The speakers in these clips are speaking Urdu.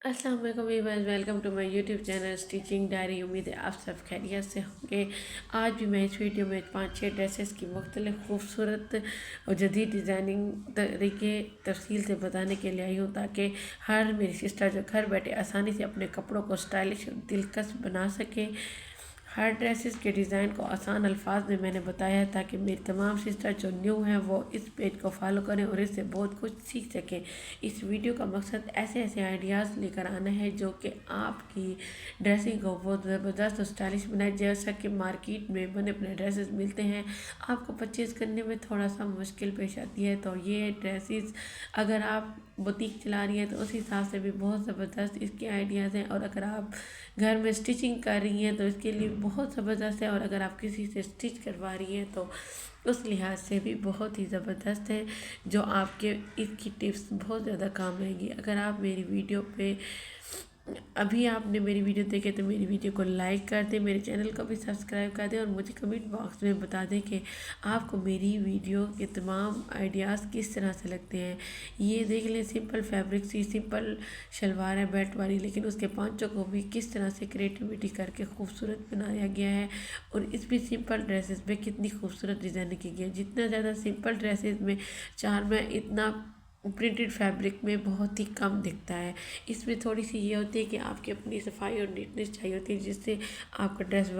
السلام علیکم viewers, welcome to my YouTube channel stitching diary. امید ہے آپ سب خیریت سے ہوں گے۔ آج بھی میں اس ویڈیو میں 5-6 ڈریسز کی مختلف خوبصورت اور جدید ڈیزائننگ طریقے تفصیل سے بتانے کے لیے آئی ہوں، تاکہ ہر میری سسٹر جو گھر بیٹھے آسانی سے اپنے کپڑوں کو اسٹائلش اور دلکش بنا سکے۔ ہر ڈریسز کے ڈیزائن کو آسان الفاظ میں نے بتایا ہے، تاکہ میری تمام سسٹر جو نیو ہیں وہ اس پیج کو فالو کریں اور اس سے بہت کچھ سیکھ سکیں۔ اس ویڈیو کا مقصد ایسے آئیڈیاز لے کر آنا ہے جو کہ آپ کی ڈریسنگ کو بہت زبردست اور اسٹائلش بنائے۔ جیسا کہ مارکیٹ میں بنے اپنے ڈریسز ملتے ہیں، آپ کو پرچیز کرنے میں تھوڑا سا مشکل پیش آتی ہے، تو یہ ڈریسز اگر آپ بوتیک چلا رہی ہیں تو اس حساب سے بھی بہت زبردست اس کے آئیڈیاز ہیں، اور اگر آپ گھر میں اسٹیچنگ کر رہی ہیں تو اس کے لیے بہت زبردست ہے، اور اگر آپ کسی سے اسٹچ کروا رہی ہیں تو اس لحاظ سے بھی بہت ہی زبردست ہے، جو آپ کے اس کی ٹپس بہت زیادہ کام آئیں گی۔ اگر آپ میری ویڈیو پہ ابھی آپ نے میری ویڈیو دیکھے تو میری ویڈیو کو لائک کر دیں، میرے چینل کو بھی سبسکرائب کر دیں، اور مجھے کمنٹ باکس میں بتا دیں کہ آپ کو میری ویڈیو کے تمام آئیڈیاز کس طرح سے لگتے ہیں۔ یہ دیکھ لیں، سمپل فیبرک سی سمپل شلوار ہے بیلٹ والی، لیکن اس کے پانچوں کو بھی کس طرح سے کریٹیوٹی کر کے خوبصورت بنایا گیا ہے، اور اس بھی سمپل ڈریسز میں کتنی خوبصورت ڈیزائننگ کی گئی ہے۔ جتنا زیادہ سمپل ڈریسز میں چار میں اتنا پرنٹڈ فیبرک میں بہت ہی کم دکھتا ہے۔ اس میں تھوڑی سی یہ ہوتی ہے کہ آپ کی اپنی صفائی اور نیٹنس چاہیے ہوتی ہے، جس سے آپ کا ڈریس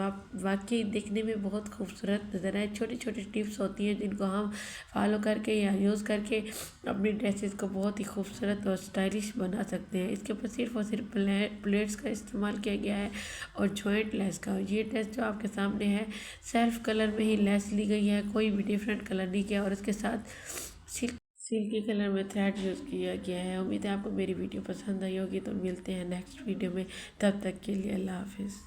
واقعی دیکھنے میں بہت خوبصورت نظر آئے۔ چھوٹی چھوٹی ٹپس ہوتی ہیں جن کو ہم فالو کر کے یا یوز کر کے اپنی ڈریسز کو بہت ہی خوبصورت اور اسٹائلش بنا سکتے ہیں۔ اس کے اوپر صرف اور صرف پلیٹس کا استعمال کیا گیا ہے اور جوائنٹ لیس کا۔ یہ ڈریس جو آپ کے سامنے ہے، سیلف کلر میں ہی لیس لی گئی ہے، کوئی بھی ڈیفرنٹ کلر نہیں کیا، اور اس کے ساتھ سلکی کلر میں تھریڈ یوز کیا گیا ہے۔ امید ہے آپ کو میری ویڈیو پسند آئی ہوگی، تو ملتے ہیں نیکسٹ ویڈیو میں، تب تک کے لیے اللہ حافظ۔